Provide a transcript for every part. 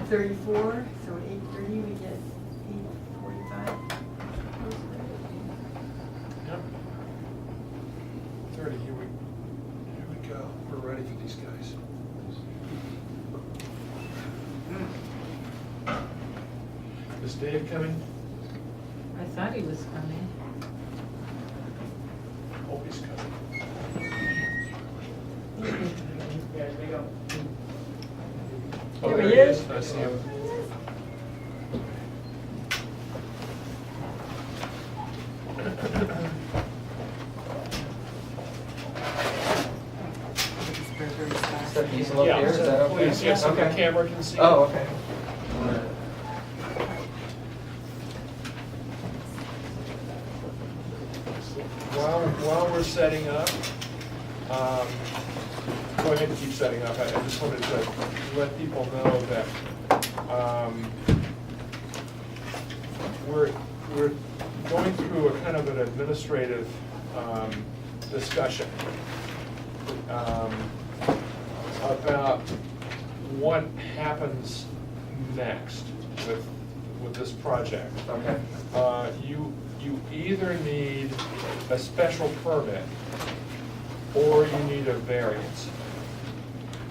8:34, so at 8:30 we get 8:45. Yep. 30, here we go. We're ready for these guys. Is Dave coming? I thought he was coming. Hope he's coming. Oh, There there he he is. is. I see him. Step easel up Yeah, here, is that okay? please, yes, so the Okay. camera can see. Oh, okay. While we're setting up, go ahead and keep setting up. I just wanted to let people know that we're going through a kind of an administrative discussion about what happens next with this project. Okay. You either need a special permit or you need a variance.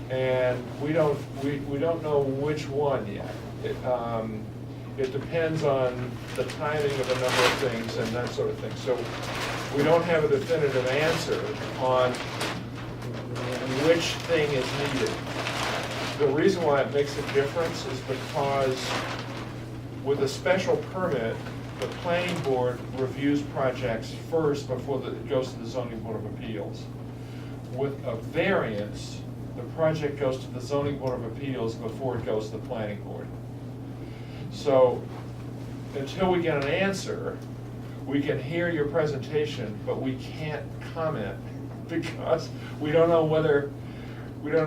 And we don't know which one yet. It depends on the timing of a number of things and that sort of thing. So we don't have a definitive answer on which thing is needed. The reason why it makes a difference is because with a special permit, the planning board reviews projects first before it goes to the zoning board of appeals. With a variance, the project goes to the zoning board of appeals before it goes to the planning board. So until we get an answer, we can hear your presentation, but we can't comment because we don't know whether we're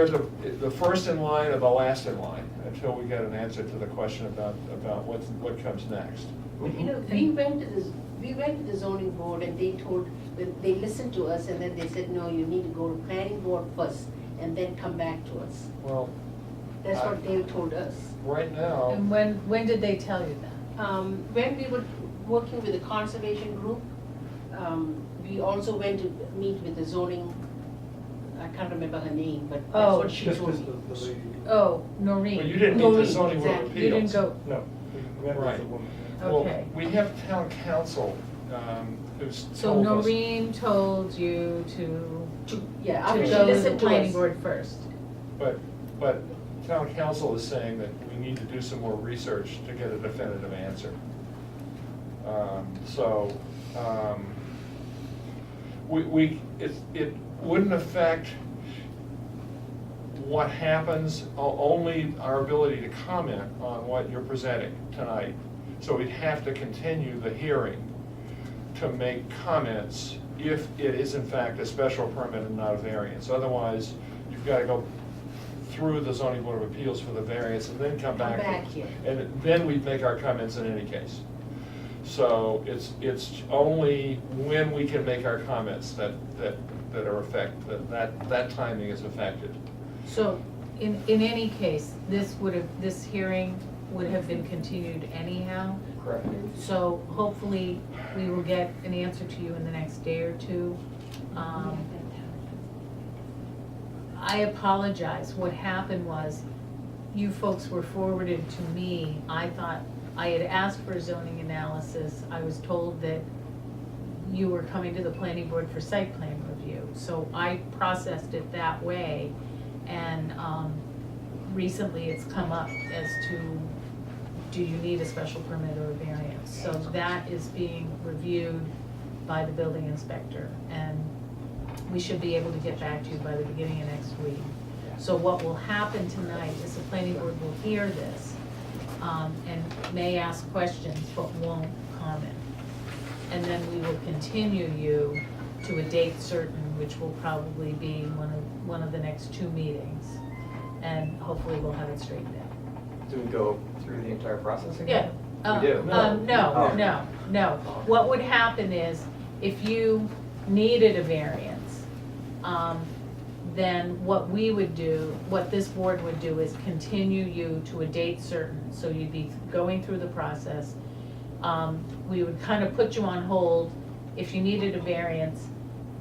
the first in line or the last in line until we get an answer to the question about what comes next. You know, we went to the zoning board and they listened to us and then they said, no, you need to go to planning board first and then come back to us. Well, That's what they told us. right now, And when did they tell you that? When we were working with the conservation group, we also went to meet with the zoning, I can't remember her name, but that's Oh. what she Just told as me. the lady. Oh, Noreen. well, you didn't meet the Noreen, zoning board of exactly. You didn't appeals. go, No, we met with Right. the woman. Well, okay. we have town council who's So told us. Noreen told you to Yeah, after she go to the listened to planning us. board first. But town council is saying that we need to do some more research to get a definitive answer. It wouldn't affect what happens, only our ability to comment on what you're presenting tonight. So we'd have to continue the hearing to make comments if it is in fact a special permit and not a variance. Otherwise, you've got to go through the zoning board of appeals for the variance and then come back. back here. And then we'd make our comments in any case. So it's only when we can make our comments that that timing is affected. So in any case, this hearing would have been continued anyhow. Correct. So hopefully we will get an answer to you in the next day or two. I apologize. What happened was you folks were forwarded to me. I thought I had asked for a zoning analysis. I was told that you were coming to the planning board for site plan review. So I processed it that way. And recently it's come up as to, do you need a special permit or a variance? So that is being reviewed by the building inspector. And we should be able to get back to you by the beginning of next week. So what will happen tonight is the planning board will hear this and may ask questions but won't comment. And then we will continue you to a date certain, which will probably be one of the next 2 meetings. And hopefully we'll have it straightened out. Do we go through the entire process again? Yeah. We do? No. What would happen is, if you needed a variance, then what we would do, what this board would do is continue you to a date certain, so you'd be going through the process. We would kind of put you on hold. If you needed a variance,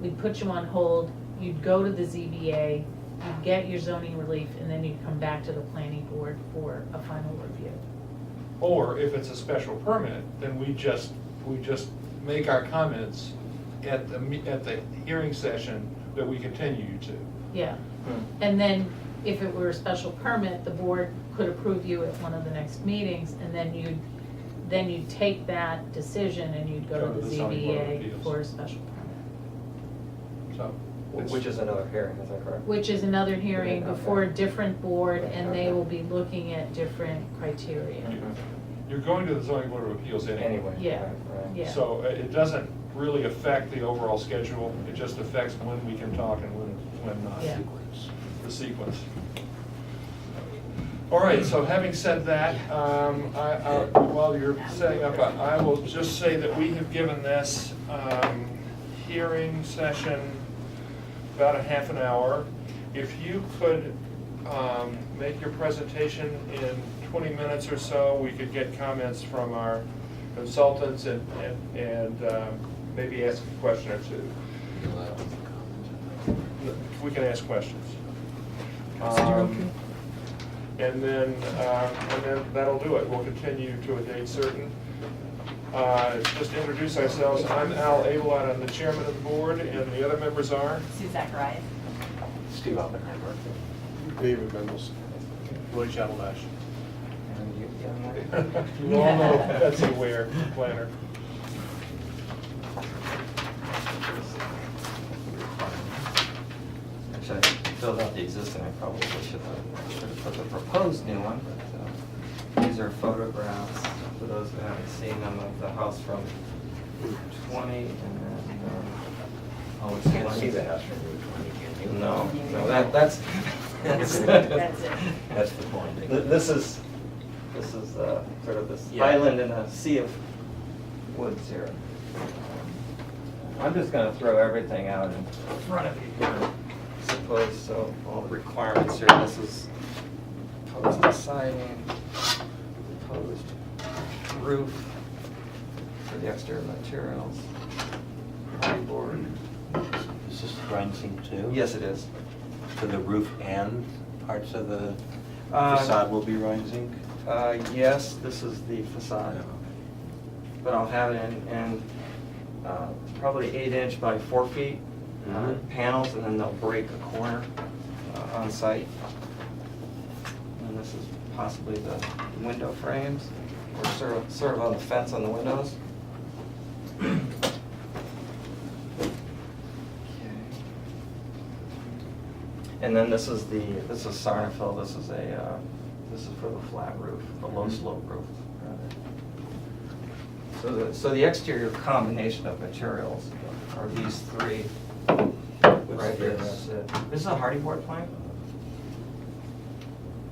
we'd put you on hold, you'd go to the ZBA, you'd get your zoning relief, and then you'd come back to the planning board for a final review. Or if it's a special permit, then we just make our comments at the hearing session that we continue to. Yeah, and then if it were a special permit, the board could approve you at one of the next meetings, and then you'd take that decision and you'd go to the zoning board of ZBA appeals. for a special permit. So, Which is another hearing, is that correct? Which is another hearing Okay. before a different board, and they Okay. will be looking at different criteria. you're going to the zoning board of appeals anyway. Anyway. Yeah. Right. Yeah. So it doesn't really affect the overall schedule, it just affects when we can talk and when not. Yeah. The sequence. All right, so having said that, while you're setting up, I will just say that we have given this hearing session about a half an hour. If you could make your presentation in 20 minutes or so, we could get comments from our consultants and maybe ask a question or two. We can ask questions. And then that'll do it. We'll continue to a date certain. Just to introduce ourselves, I'm Al Abelard, I'm the chairman of the board, and the other members are? Suzette Rice. Steve Oppenheimer. David Mendelson. Roy Chatelash. And you, yeah, Mike? You all know Betsy Ware, planner. Actually, I filled out the existing, I probably should have put the proposed new one, but these are photographs, for those who haven't seen them, of the house from Route 20 and then, oh, it's Can't see the house from Route 20, can you? No, that's, That's it. That's the point. This is sort of this Yeah. island in a sea of woods here. I'm just gonna throw everything out in front of you here, I suppose, so all the requirements here, this is proposed siding, proposed roof for the exterior materials, board. Is this rising too? Yes, it is. So the roof and parts of the Uh, facade will be rising? Yes, this is the facade, but I'll have it in probably 8-inch by 4 feet Mhm. panels, and then they'll break a corner on site. And this is possibly the window frames, or sort of on the fence on the windows. And then this is Sarnafil, this is for the flat roof, the low slope roof, rather. So the exterior combination of materials are these three right here, that's it. This is a hardy board plank.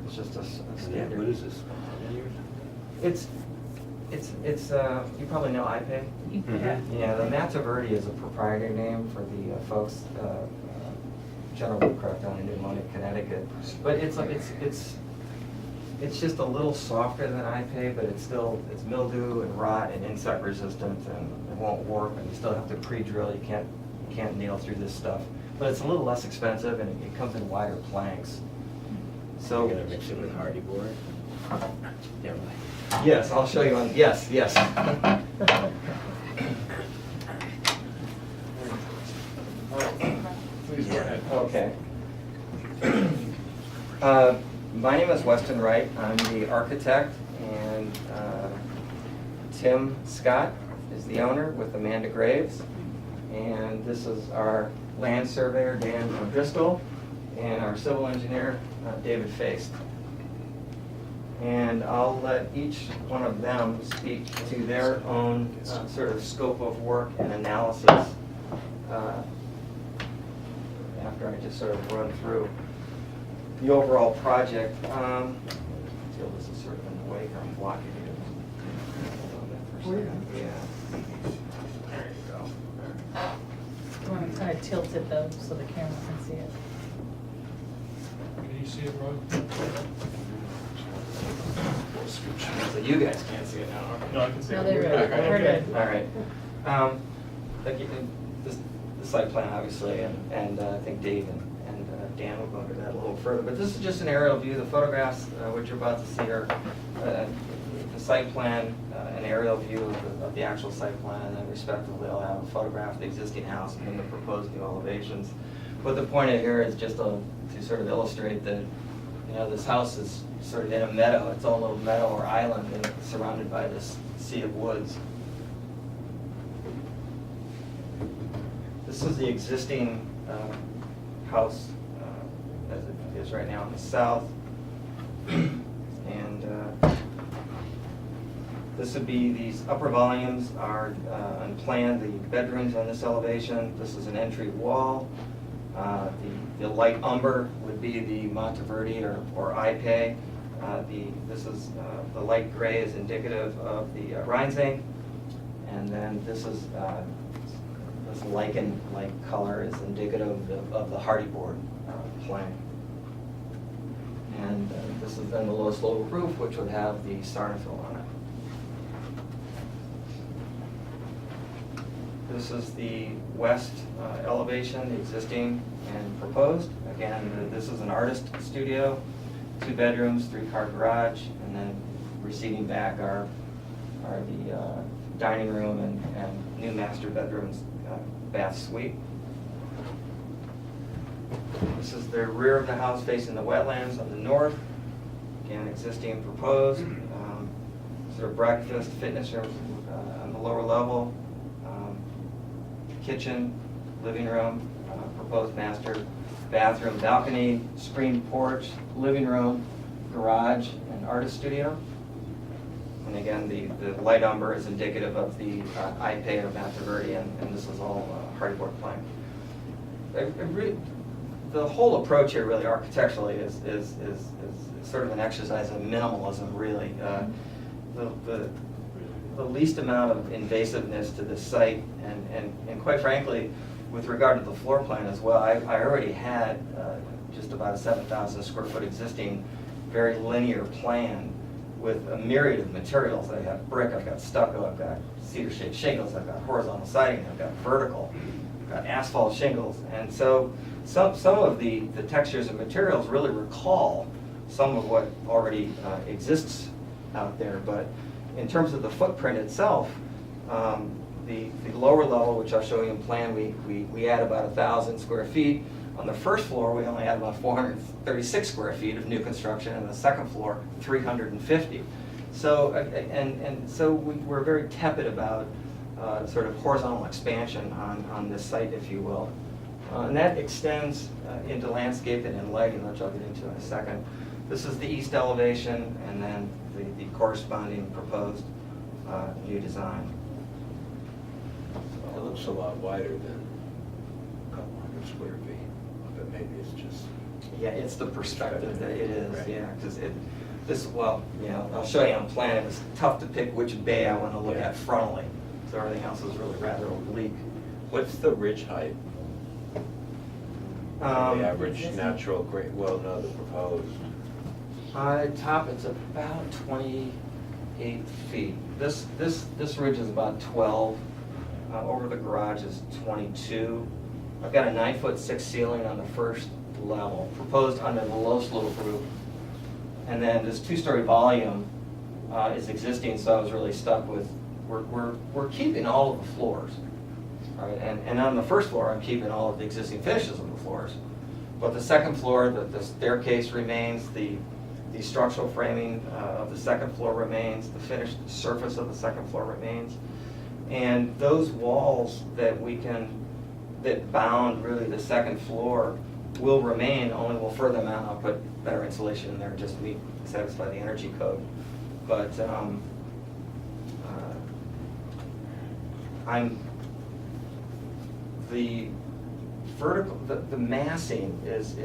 It's just a standard. What is this? It's you probably know iPay? Yeah. Yeah, the Mataverde is a proprietary name for the folks, General Woodcraft down in New Money, Connecticut. But it's just a little softer than iPay, but it's mildew and rot and insect resistant, and it won't warp, and you still have to pre-drill. You can't nail through this stuff. But it's a little less expensive, and it comes in wider planks. So You're gonna mix it with hardy board? Never mind. yes, I'll show you on. Yes. Please go ahead. Okay. My name is Weston Wright. I'm the architect, and Tim Scott is the owner with Amanda Graves. And this is our land surveyor, Dan Driscoll, and our civil engineer, David Feist. And I'll let each one of them speak to their own sort of scope of work and analysis after I just sort of run through the overall project. Feel this is sort of in the way here, I'm blocking you. Hold on that for a second. Yeah. There you go. You want to kind of tilt it though, so the camera can see it. Can you see it, Ron? So you guys can't see it now, okay? No, I can see it. No, they're good. We're good. All right. Again, the site plan, obviously, and I think Dave and Dan will go into that a little further, but this is just an aerial view. The photographs, which you're about to see, are the site plan, an aerial view of the actual site plan, and then respectively, I'll have a photograph of the existing house and then the proposed new elevations. But the point of here is just to sort of illustrate that, you know, this house is sort of in a meadow, its own little meadow or island, and surrounded by this sea of woods. This is the existing house as it is right now in the south. And this would be, these upper volumes are unplanned, the bedrooms on this elevation. This is an entry wall. The light umber would be the Monteverde or Ipe. The light gray is indicative of the Rhinesane. And then this is this lichen-like color is indicative of the hardy board plank. And this is then the low slope roof, which would have the Sarnafil on it. This is the west elevation, the existing and proposed. Again, this is an artist studio, 2 bedrooms, 3-car garage, and then receding back are the dining room and new master bedrooms, bath suite. This is the rear of the house facing the wetlands on the north. Again, existing and proposed. Sort of breakfast, fitness room on the lower level. Kitchen, living room, proposed master bathroom, balcony, screened porch, living room, garage, and artist studio. And again, the light umber is indicative of the Ipe or Monteverde, and this is all hardy board plank. The whole approach here, really, architecturally, is sort of an exercise in minimalism, really. The least amount of invasiveness to this site, and quite frankly, with regard to the floor plan as well, I already had just about a 7,000 square foot existing, very linear plan with a myriad of materials. I've got brick, I've got stucco, I've got cedar shaped shingles, I've got horizontal siding, I've got vertical, I've got asphalt shingles. And so some of the textures and materials really recall some of what already exists out there. But in terms of the footprint itself, the lower level, which I'll show you in plan, we add about 1,000 square feet. On the first floor, we only had about 436 square feet of new construction, and the second floor, 350. So, so we're very tepid about sort of horizontal expansion on this site, if you will. And that extends into landscape and in lighting, which I'll get into in a second. This is the east elevation, and then the corresponding proposed new design. It looks a lot wider than a couple hundred square feet, but maybe it's just. Yeah, it's the perspective that it is, Right. yeah, because well, you know, I'll show you on plan, it was tough to pick which bay I want to look at frontally, so everything else was really rather oblique. What's the ridge height? The average natural grade, well, no, the proposed. Top, it's about 28 feet. This ridge is about 12. Over the garage is 22. I've got a 9'6" ceiling on the first level, proposed under the low slope roof. And then this 2-story volume is existing, so I was really stuck with, we're keeping all of the floors. Right? And on the first floor, I'm keeping all of the existing finishes of the floors. But the second floor, the staircase remains, the structural framing of the second floor remains, the finished surface of the second floor remains. And those walls that bound really the second floor will remain, only we'll further them out. I'll put better insulation in there just to satisfy the energy code. But the vertical, the massing is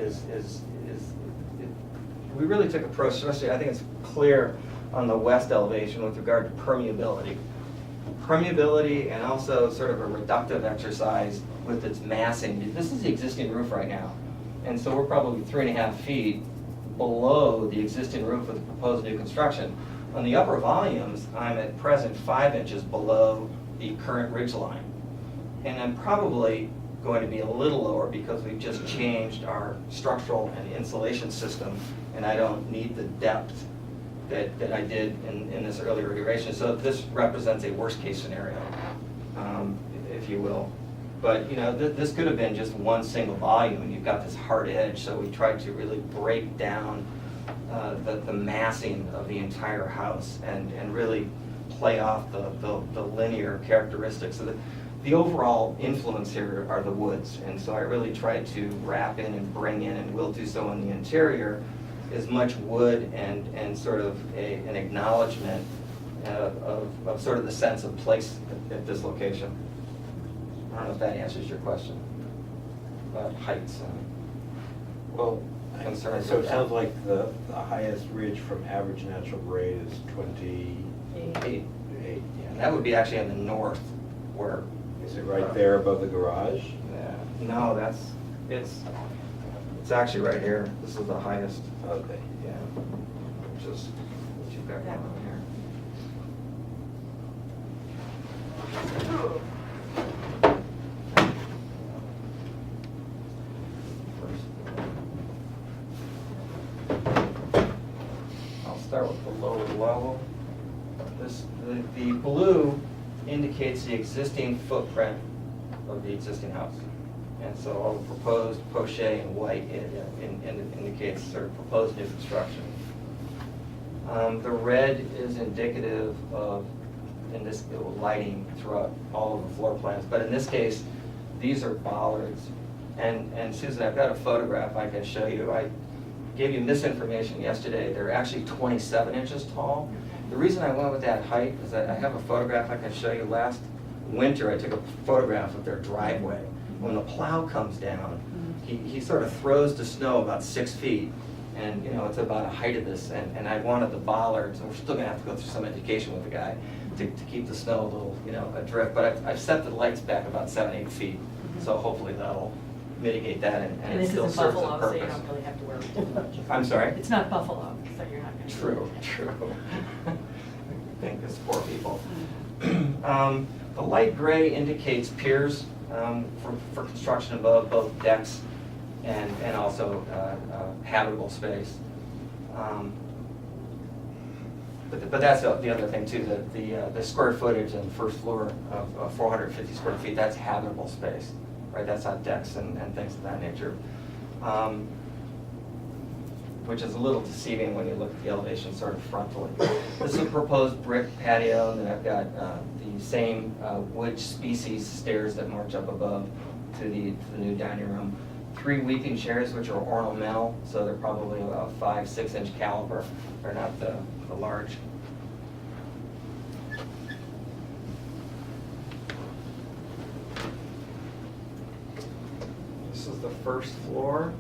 we really took a approach, especially I think it's clear on the west elevation with regard to permeability. Permeability and also sort of a reductive exercise with its massing. This is the existing roof right now. And so we're probably 3.5 feet below the existing roof of the proposed new construction. On the upper volumes, I'm at present 5 inches below the current ridge line. And I'm probably going to be a little lower because we've just changed our structural and insulation system, and I don't need the depth that I did in this earlier iteration. So this represents a worst-case scenario, if you will. But you know, this could have been just one single volume, and you've got this hard edge, so we tried to really break down the massing of the entire house and really play off the linear characteristics. So the overall influence here are the woods, and so I really tried to wrap in and bring in, and will do so in the interior, as much wood and sort of an acknowledgement of sort of the sense of place at this location. I don't know if that answers your question about heights and Well, concerns. so with it that. sounds like the highest ridge from average natural grade is 28. And that would be actually in the north, where, Is it right there above the garage? no, it's actually right here. This is the highest, Okay. yeah, which is what you've got going on here. I'll start with the lower level. The blue indicates the existing footprint of the existing house. And so all the proposed poche in white indicates sort of proposed new construction. The red is indicative of, in this, lighting throughout all of the floor plans. But in this case, these are bollards. And Susan, I've got a photograph I can show you. I gave you misinformation yesterday. They're actually 27 inches tall. The reason I went with that height is that I have a photograph I can show you. Last winter, I took a photograph of their driveway. When the plow comes down, he sort of throws the snow about 6 feet, and you know, it's about a height of this, and I wanted the bollards, and we're still gonna have to go through some education with the guy to keep the snow a little, you know, adrift, but I've set the lights back about 7-8 feet, so hopefully that'll mitigate that, and it this still isn't serves the Buffalo, so you purpose. don't really have to worry too much. I'm sorry? It's not Buffalo, so you're not gonna. True. Thank it's poor people. The light gray indicates piers for construction above both decks and also habitable space. But that's the other thing too, that the square footage in the first floor of 450 square feet, that's habitable space, right? That's not decks and things of that nature. Which is a little deceiving when you look at the elevation sort of frontally. This is a proposed brick patio, and then I've got the same wood species stairs that march up above to the new dining room. 3 weeping chairs, which are ornamental, so they're probably about 5-6 inch caliber. They're not the large. This is the first floor.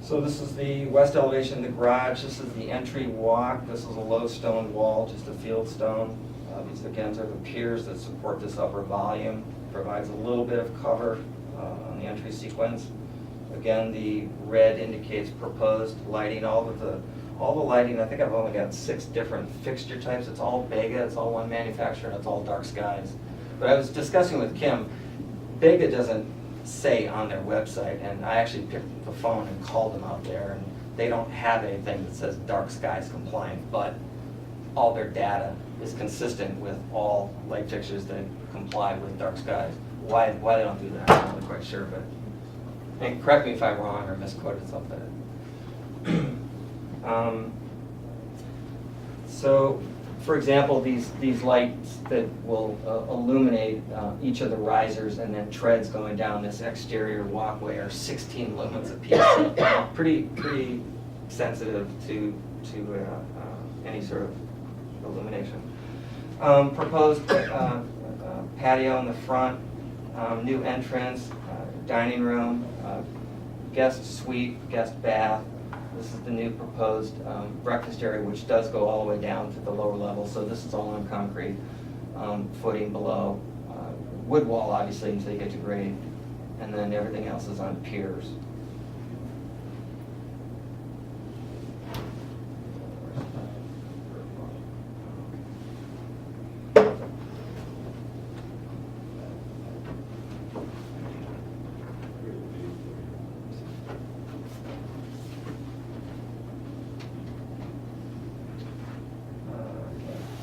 So this is the west elevation of the garage. This is the entry walk. This is a low stone wall, just a field stone. These again are the piers that support this upper volume. Provides a little bit of cover on the entry sequence. Again, the red indicates proposed lighting. All the lighting, I think I've only got 6 different fixture types. It's all Bega, it's all one manufacturer, and it's all dark skies. But I was discussing with Kim, Bega doesn't say on their website, and I actually picked up the phone and called them out there, and they don't have anything that says dark skies compliant, but all their data is consistent with all light fixtures that comply with dark skies. Why they don't do that, I'm not really quite sure, but, and correct me if I'm wrong or misquoted something. So, for example, these lights that will illuminate each of the risers and then treads going down this exterior walkway are 16 lumens apiece. Pretty sensitive to any sort of illumination. Proposed patio in the front, new entrance, dining room, guest suite, guest bath. This is the new proposed breakfast area, which does go all the way down to the lower level. So this is all on concrete footing below. Wood wall, obviously, until you get to grade. and then everything else is on piers.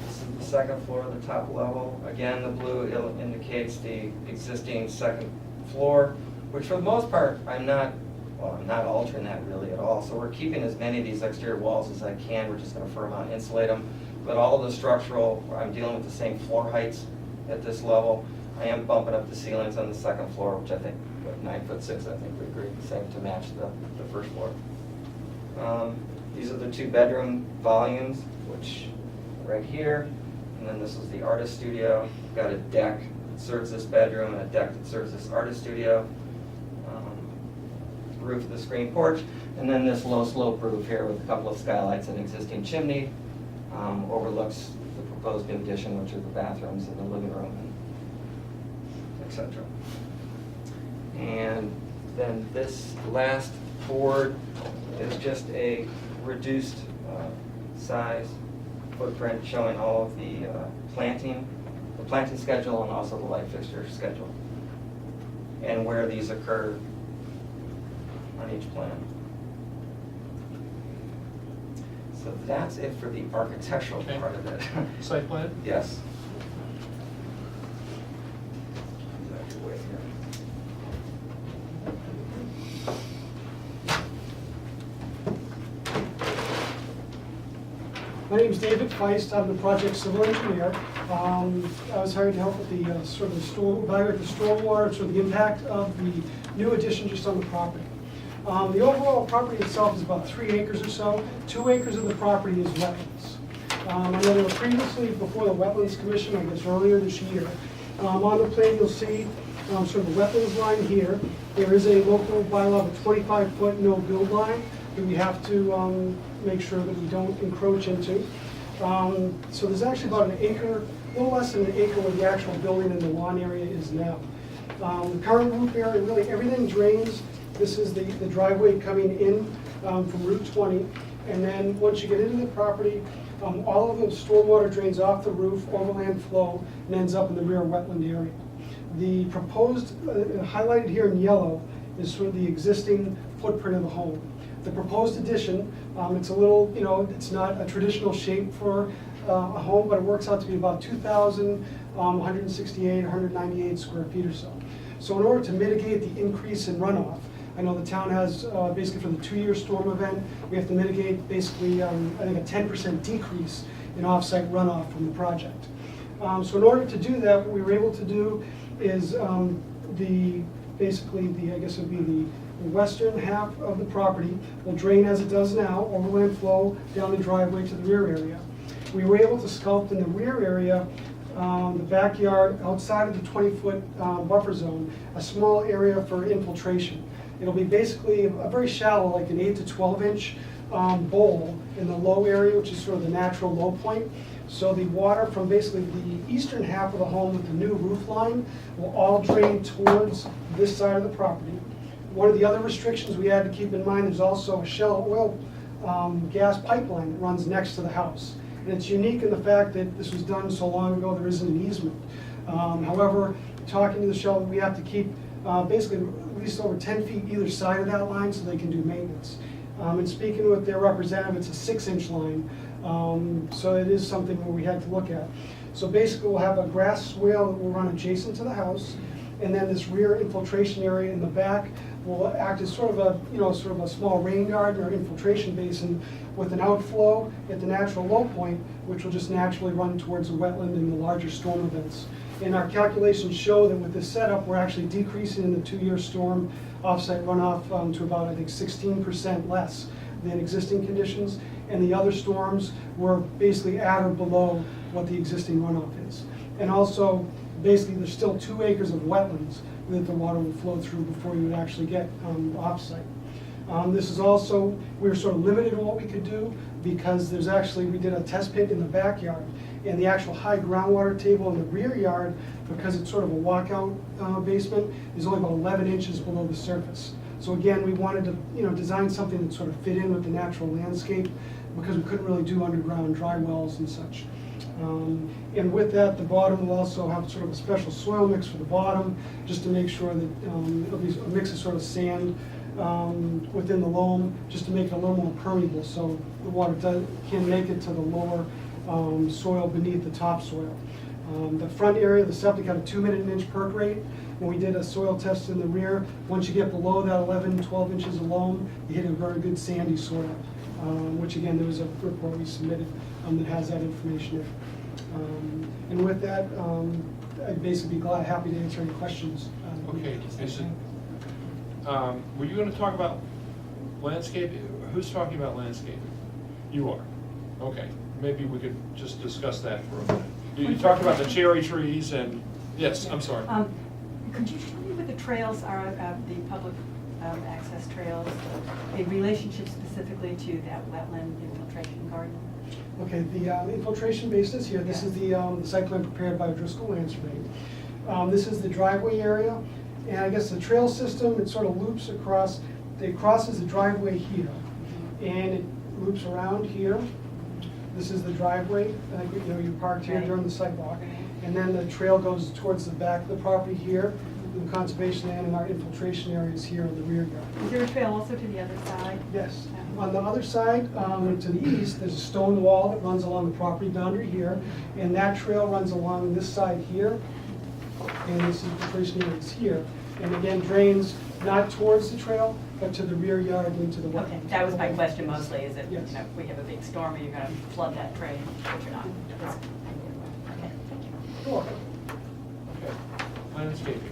This is the second floor, the top level. Again, the blue indicates the existing second floor, which for the most part, I'm not altering that really at all. So we're keeping as many of these exterior walls as I can. We're just gonna firm out, insulate them. But all of the structural, I'm dealing with the same floor heights at this level. I am bumping up the ceilings on the second floor, which I think, what, 9'6", I think we agreed, same to match the first floor. These are the 2 bedroom volumes, which right here, and then this is the artist studio. We've got a deck that serves this bedroom and a deck that serves this artist studio. Roof of the screen porch, and then this low slope roof here with a couple of skylights and existing chimney overlooks the proposed new addition, which are the bathrooms and the living room, and etc. And then this last board is just a reduced size footprint showing all of the planting schedule and also the light fixture schedule, and where these occur on each plan. So that's it for the architectural Okay. part of it. Site plan? Yes. Wait here. My name is David Feist. I'm the project civil engineer. I was hired to help with the sort of evaluate the stormwater, sort of the impact of the new addition just on the property. The overall property itself is about 3 acres or so. 2 acres of the property is wetlands. I know they were previously before the Wetlands Commission, I guess earlier this year. On the plan, you'll see sort of the wetlands line here. There is a local bylaw of a 25-foot no-build line that we have to make sure that we don't encroach into. So there's actually about an acre, a little less than an acre where the actual building and the lawn area is now. The current roof area, really everything drains. This is the driveway coming in from Route 20. And then once you get into the property, all of the stormwater drains off the roof, overland flow, and ends up in the rear wetland area. The proposed, highlighted here in yellow, is sort of the existing footprint of the home. The proposed addition, it's a little, it's not a traditional shape for a home, but it works out to be about 2,168, 198 square feet or so. So in order to mitigate the increase in runoff, I know the town has, basically for the 2-year storm event, we have to mitigate basically, I think a 10% decrease in off-site runoff from the project. So in order to do that, what we were able to do is basically I guess it would be the western half of the property will drain as it does now, overland flow down the driveway to the rear area. We were able to sculpt in the rear area, the backyard outside of the 20-foot buffer zone, a small area for infiltration. It'll be basically a very shallow, like an 8 to 12 inch bowl in the low area, which is sort of the natural low point. So the water from basically the eastern half of the home with the new roof line will all drain towards this side of the property. One of the other restrictions we had to keep in mind is also a Shell oil gas pipeline that runs next to the house. And it's unique in the fact that this was done so long ago, there isn't an easement. However, talking to the Shell, we have to keep basically at least over 10 feet either side of that line so they can do maintenance. And speaking with their representative, it's a 6-inch line. So it is something where we had to look at. So basically we'll have a grass swale that will run adjacent to the house, and then this rear infiltration area in the back will act as sort of a small rain garden or infiltration basin with an outflow at the natural low point, which will just naturally run towards the wetland in the larger storm events. And our calculations show that with this setup, we're actually decreasing in the 2-year storm offsite runoff to about, I think, 16% less than existing conditions. And the other storms were basically at or below what the existing runoff is. And also, basically, there's still 2 acres of wetlands that the water will flow through before you would actually get offsite. This is also, we were sort of limited in what we could do because there's actually, we did a test pit in the backyard. And the actual high groundwater table in the rear yard, because it's sort of a walkout basement, is only about 11 inches below the surface. So again, we wanted to, design something that sort of fit in with the natural landscape because we couldn't really do underground dry wells and such. And with that, the bottom will also have sort of a special soil mix for the bottom, just to make sure that it'll be a mix of sort of sand within the loam, just to make it a little more permeable, so the water can make it to the lower soil beneath the topsoil. The front area, the septic had a 2-minute perk rate. When we did a soil test in the rear, once you get below that 11, 12 inches of loam, you hit a very good sandy soil, which again, there was a report we submitted that has that information in. And with that, I'd basically be happy to answer any questions. Okay, is it, were you gonna talk about landscape? Who's talking about landscaping? You are. Okay, maybe we could just discuss that for a minute. You talked about the cherry trees and, yes, I'm sorry. Could you show me what the trails are, the public access trails, the relationship specifically to that wetland infiltration garden? Okay, the infiltration basin is here. This is the site plan prepared by Driscoll Land Surveying. This is the driveway area, and I guess the trail system, it sort of loops across, it crosses the driveway here, and it loops around here. This is the driveway, you parked here during the sidewalk, and then the trail goes towards the back of the property here, the conservation land, and our infiltration areas here in the rear yard. Is there a trail also to the other side? Yes. On the other side, to the east, there's a stone wall that runs along the property boundary here, and that trail runs along this side here, and this infiltration area is here. And again, drains not towards the trail, but to the rear yard into the wet. Okay, that was my question mostly, is that, Yes. if we have a big storm and you're gonna flood that drain, but you're not. Okay, thank you. You're welcome. Okay, landscaping.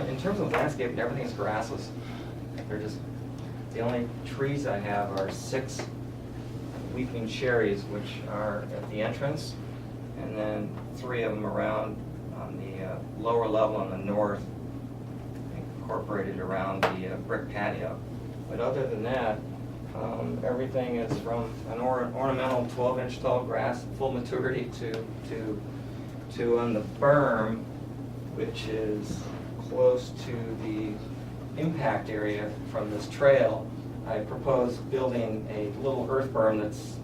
In terms of landscape, everything's grassless. They're just, the only trees I have are 6 weeping cherries, which are at the entrance, and then 3 of them around on the lower level on the north, incorporated around the brick patio. But other than that, everything is from an ornamental 12-inch tall grass, full maturity, to on the berm, which is close to the impact area from this trail. I propose building a little earth berm that's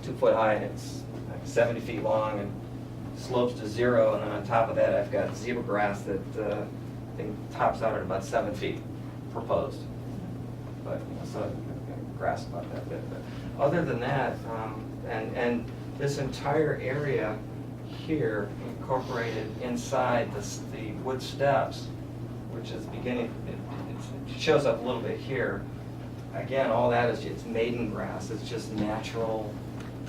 2 foot high, and it's like 70 feet long and slopes to 0, and then on top of that I've got zebra grass that I think tops out at about 7 feet proposed. But so grass about that bit. But other than that, and this entire area here incorporated inside the wood steps, which is beginning, it shows up a little bit here. Again, all that is, it's maiden grass, it's just natural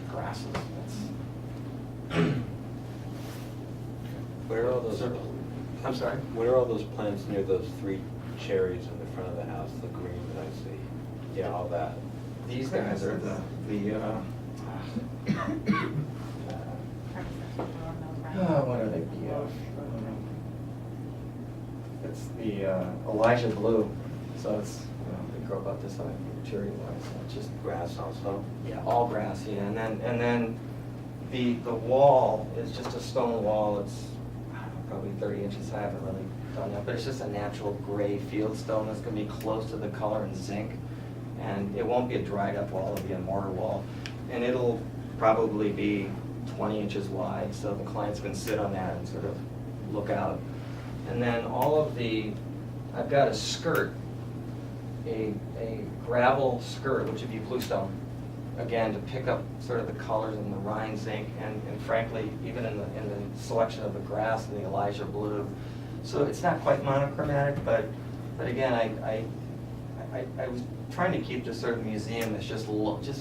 grasses. Where are all those? I'm sorry? What are all those plants near those 3 cherries in the front of the house, the green that I see? Yeah, all that. These guys are what are they? It's the Elijah Blue, so it's, they grow about this high, cherry wise, so it's just Grass also? yeah, all grass, yeah, and then the wall is just a stone wall. It's probably 30 inches high. I haven't really done that, but it's just a natural gray field stone that's going to be close to the color in zinc, and it won't be a dried up wall. It'll be a mortar wall, and it'll probably be 20 inches wide, so the clients can sit on that and sort of look out. And then all of I've got a skirt, a gravel skirt, which would be bluestone, again, to pick up sort of the colors in the Rhine zinc, and frankly, even in the selection of the grass and the Elijah Blue. So it's not quite monochromatic, but again, I was trying to keep this sort of museum that's just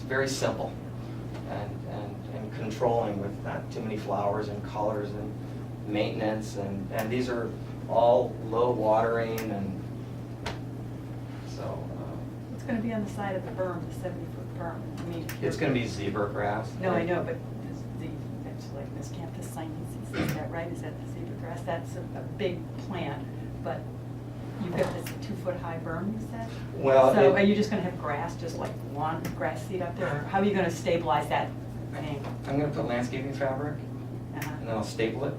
very simple and controlling, with not too many flowers and colors, maintenance, and these are all low watering, and so, It's gonna be on the side of the berm, the 70-foot berm. I mean, if it's you're- gonna be zebra grass. No, I know, but that's like Ms. Campus sign, is that right? Is that the zebra grass? That's a big plant, but you've got this 2-foot-high berm, you said? Well, So it- are you just gonna have grass, just like one grass seed up there? Or how are you gonna stabilize that angle? I'm gonna put landscaping fabric, Uh-huh. and then I'll staple it,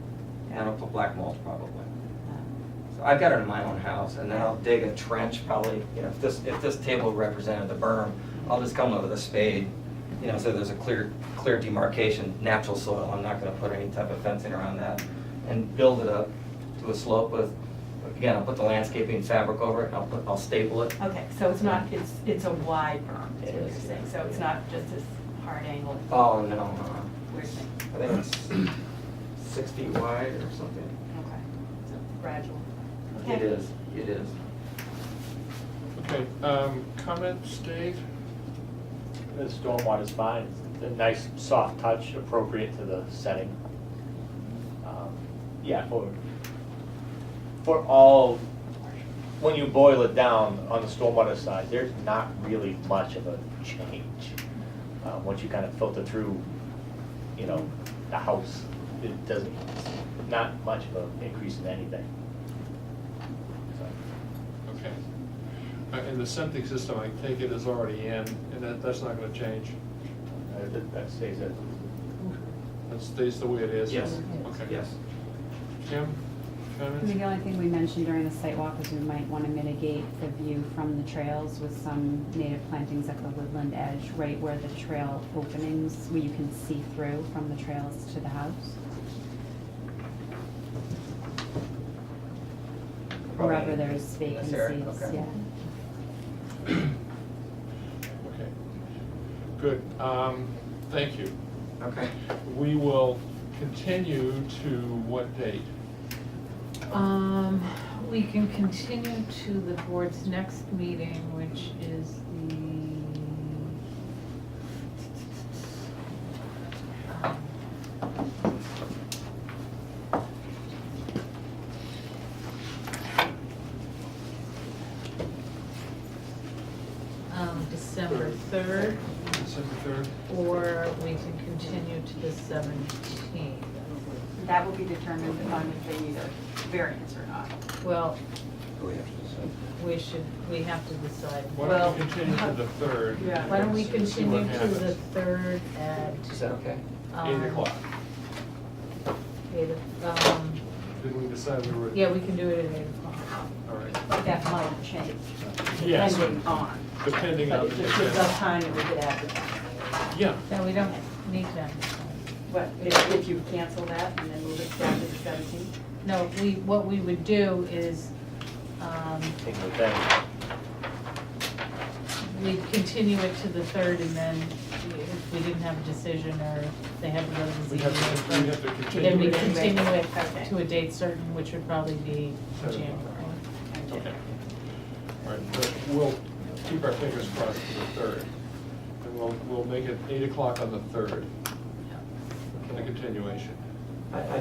and then I'll put black mulch probably. Uh, So I've got it in my own house, and then I'll dig a trench probably, if this table represented the berm, I'll just come up with a spade, so there's a clear demarcation, natural soil, I'm not gonna put any type of fencing around that, and build it up to a slope with, again, I'll put the landscaping fabric over it, I'll staple it. Okay, so it's not, it's a wide berm, is It what is, you're saying, yeah. so it's not just this hard angle, Oh, no, weird thing. I think it's 6 feet wide or something. Okay, so gradual. It Okay. is. Okay, comments, Dave? The stormwater's fine, it's a nice soft touch, appropriate to the setting. Yeah, for all, when you boil it down on the stormwater side, there's not really much of a change. Once you kind of filter through, the house, it doesn't, not much of an increase in anything. So, Okay. And the septic system, I take it, is already in, and that's not gonna change? that stays it. That stays the way it is? Yes. Okay. Yes. Kim, I comments? mean, the only thing we mentioned during the site walk is we might want to mitigate the view from the trails with some native plantings at the woodland edge, right where the trail openings, where you can see through from the trails to the house. Wherever there's This area, vacancies, okay. yeah. Okay. Good. Thank you. Okay. We will continue to what date? We can continue to the board's next meeting, which is December 3rd, December 3rd? or we can continue to the 17th. That will be determined upon if they need a variance or not. Well, We have to decide. we have to decide. Why Well, don't we continue to the 3rd? Yeah. Why don't we See continue what to the happens. 3rd at, Is that okay? 8 o'clock. 8, Did we decide we were? yeah, we can do it at 8 o'clock. All right. But that might change, Yes, depending on. depending on But the if there's enough agenda. time, we could advertise. Yeah. No, we don't need to. But if you cancel that and then move it down to the 17th? No, what we would do is, Things like that. we'd continue it to the 3rd, and then if we didn't have a decision, or if they had to go to the We have to ZBA, continue. then we it. continue it Okay. to a date certain, which would probably be January. Okay. All right, but we'll keep our fingers crossed for the 3rd. And we'll make it 8 o'clock on the 3rd, for the continuation. I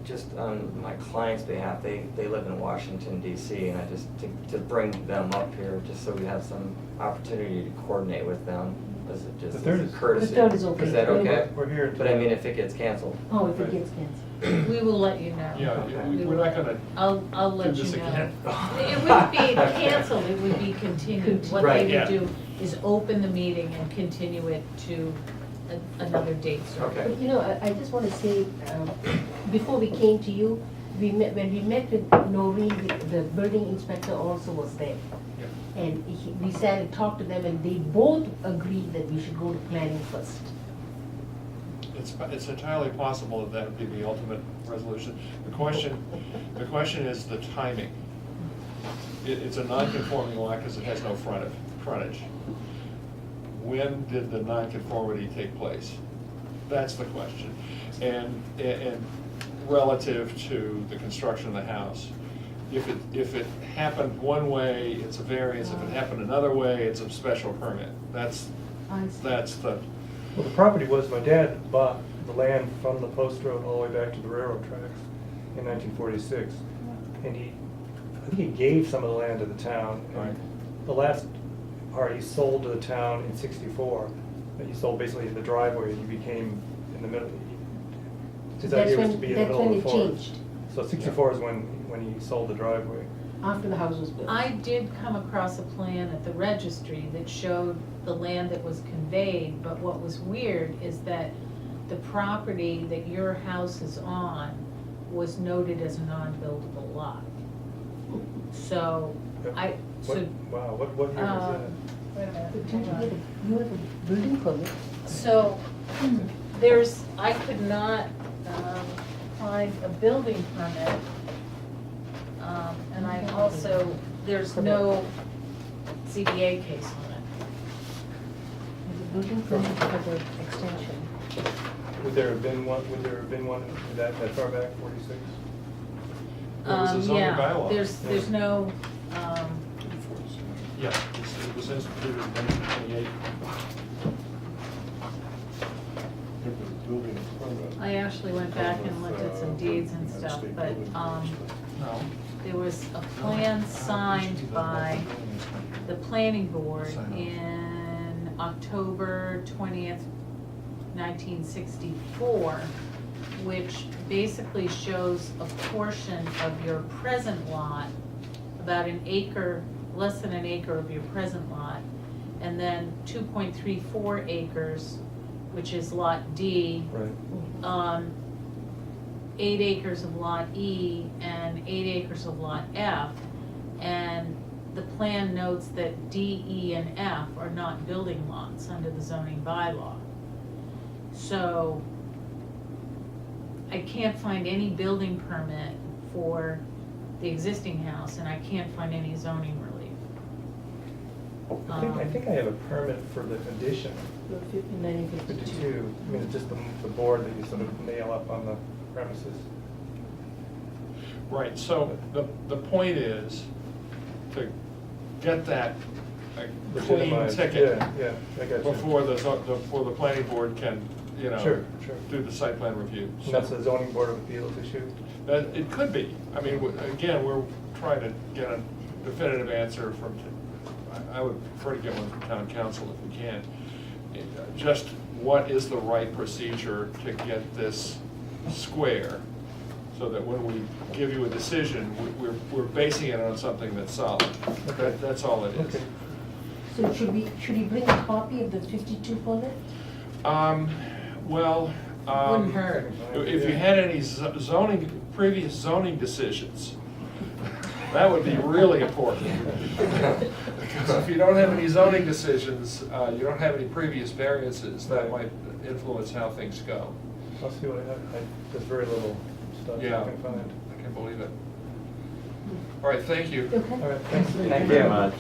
just on my client's behalf, they live in Washington DC, and I just, to bring them up here, just so we have some opportunity to coordinate with them, as it just The 3rd as is- a courtesy. The 3rd is okay. Is that okay? We're here. But I mean, if it gets canceled. Oh, if it gets canceled. We will let you know. Yeah, Okay. we're not gonna I'll do let you this know. again. It wouldn't be canceled, it would be continued. What Right, they yeah. would do is open the meeting and continue it to another date certain. Okay. But, I just want to say, before we came to you, when we met with Nori, the building inspector also was there. Yeah. And we sat and talked to them, and they both agreed that we should go to planning first. It's entirely possible that would be the ultimate resolution. The question is the timing. It's a non-conforming lot because it has no frontage. When did the non-conformity take place? That's the question. And relative to the construction of the house. If it happened one way, it's a variance. If it happened another way, it's a special permit. That's the, Well, the property was, my dad bought the land from the post road all the way back to the railroad tracks in 1946. And I think he gave some of the land to the town. And Right. the last part he sold to the town in '64. He sold basically the driveway, and he became in the middle. His That's idea was to when- be in the that's middle of when the it forest. changed. So '64 is when he sold the driveway. After the house was built. I did come across a plan at the registry that showed the land that was conveyed, but what was weird is that the property that your house is on was noted as a non-buildable lot. So, I, so, Wow, what year was that? wait a minute, But didn't hold you on. get a, you have a building permit? So, there's, I could not find a building permit. And I also, there's no ZBA case on it. There's a building permit for the extension. Would there have been one that far back, 46? There was a zoning Yeah, bylaw. there's no, Yeah, it was instituted in 1928. I actually went back and looked at some deeds and stuff, but, No. there was a plan signed by the planning board in October 20th, 1964, which basically shows a portion of your present lot, about an acre, less than an acre of your present lot, and then 2.34 acres, which is Lot D, Right. 8 acres of Lot E and 8 acres of Lot F. And the plan notes that D, E, and F are not building lots under the zoning bylaw. So I can't find any building permit for the existing house, and I can't find any zoning relief. I think I have a permit for the addition, 1952. 52. I mean, it's just the board that you sort of nail up on the premises. Right, so the point is to get that clean Legitimized. ticket Yeah, I got you. before the planning board can, you know, Sure. do the site plan review. And that's a zoning board of appeals issue? It could be. I mean, again, we're trying to get a definitive answer from, I would prefer to get one from town council if we can. Just what is the right procedure to get this square, so that when we give you a decision, we're basing it on something that's solid. Okay. That's all it is. Okay. So should we bring a copy of the 52 permit? Well, Wouldn't hurt. if you had any previous zoning decisions, that would be really important. Because if you don't have any zoning decisions, you don't have any previous variances, that might influence how things go. I'll see what there's very little stuff Yeah. I can find. I can believe it. All right, thank you. Okay. All right, thanks. Thank you very much.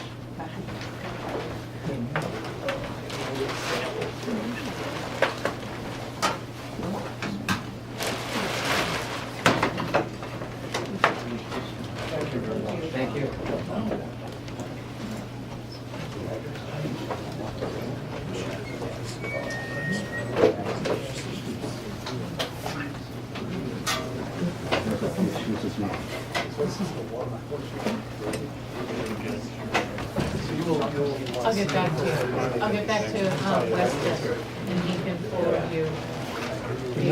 Thank you. I'll get back to you. I'll get back to Weston, and he can forward you. Okay,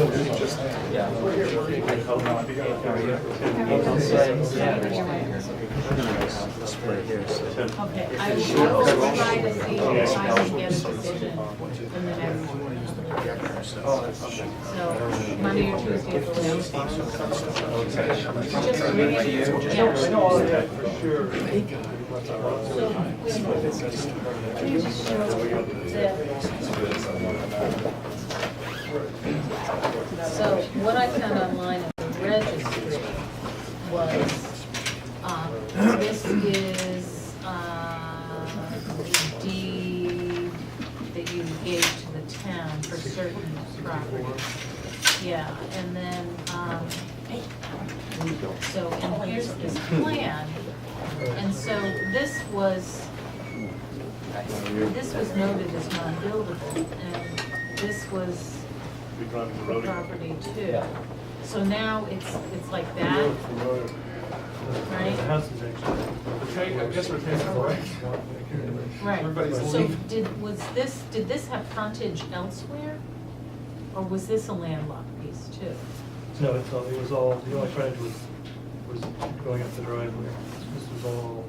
I will try to see if I can get a decision in the next so Monday or Tuesday at the latest. Just really, yeah. I know all of that for sure. So what I found online at the registry was, this is, the deed that you gave to the town for certain properties. Yeah, and then, so, and here's this plan, and so this was noted as non-buildable, and this was be driving the the road again. property too. Yeah. So now it's like that, right? The house is actually. Okay, I guess we're taking a break. Right. Everybody's So leaving. did this have frontage elsewhere? Or was this a landlocked piece too? No, it was all, the only frontage was going up the driveway. This was all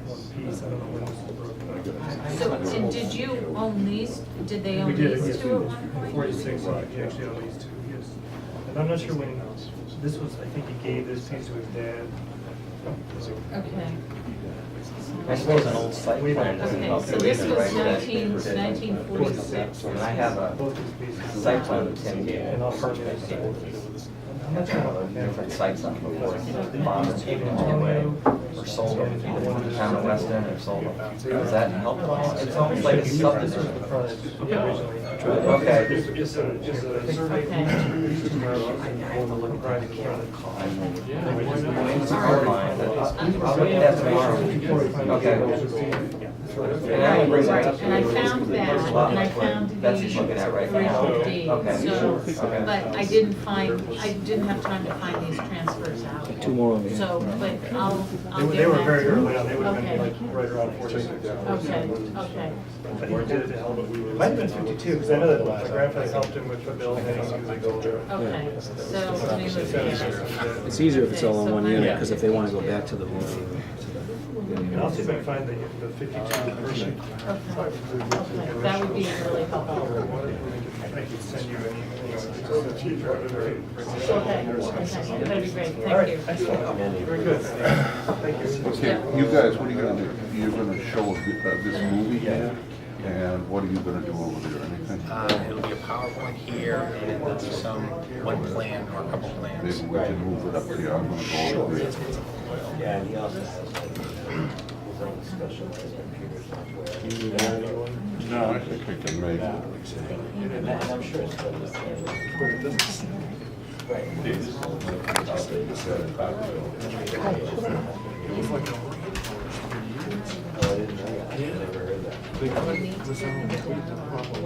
one piece, I don't know when this was broken up. So, and did you own these, did they own We did, these yes, two we at did. one In point? 46, he actually owned these two, yes. And I'm not sure when, this was, I think he gave this piece to his dad. Okay. I suppose an old site plan doesn't Okay, help so you this either, was right? 1946. And I have a Both these pieces. site plan with Tim gave And I'll me. permit it. I'm not sure about that. Different sites on before, Bob Winsor or sold them, either from the town of Weston or sold them. Does that help? It's almost like a subdivision. Okay. Is the survey? Okay. It's hard line, but I'll look at that tomorrow. Okay. And I will bring that Right, up. and I found that, and I found the Betsy's looking at right now. original deed, Okay. so, Okay. but I didn't have time to find these transfers out. Two more over here. So, but I'll They get were back very to you. early on, they would have Okay. been like right around 46. Okay, okay. But he did it to help, it might have been 52, because I know that my grandfather helped him with the building, and he was older. Okay, so let me look here. It's easier if it's all on one Okay, so unit, because if they want to go back to the And I'll see if I can find the 52 version. Okay, that would be really helpful. I could send you anything. Okay, that'd be great, All thank right, you. excellent, very good. Thank you. Okay, you guys, what are you gonna do? You're gonna show this movie? And what are you gonna do over there, anything? It'll be a PowerPoint here and there'll be one plan or a couple plans. Maybe we can move it up here, I'm gonna go over there. Yeah, and he also has like his own specialized computer software. No, I think I can make it. And I'm sure it's good. Right. Oh, I didn't know that. I never heard that. They could, without the problem,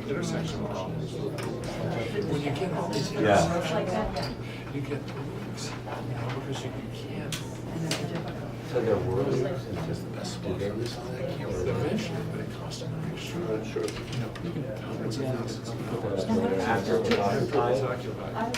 intersection problems. When you get all these intersections, you get leaks, because you can't. So there were. Just the best way. Eventually, but it costs an extra. Sure. Hundreds of thousands of dollars. After the time. It's occupied.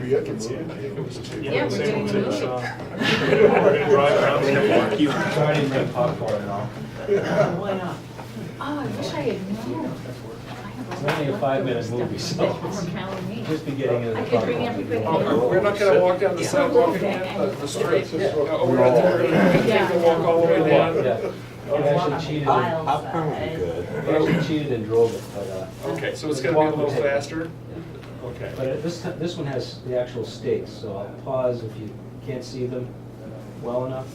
I can see it. I think it was two. Yeah, we're doing the movie. We're gonna drive around. You already bring popcorn and all. Why not? Oh, I wish I had known. It's only a 5-minute movie, so From Halloween. just be getting into the I could bring popcorn. everybody. Oh, we're not gonna walk down the sidewalk again, the street? Oh, we're gonna take the walk all the way down? Yeah. We actually cheated, Popcorn would be good. we actually cheated and drove it, but, Okay, so it's gonna be a little faster? Okay. but this one has the actual stakes, so I'll pause if you can't see them well enough.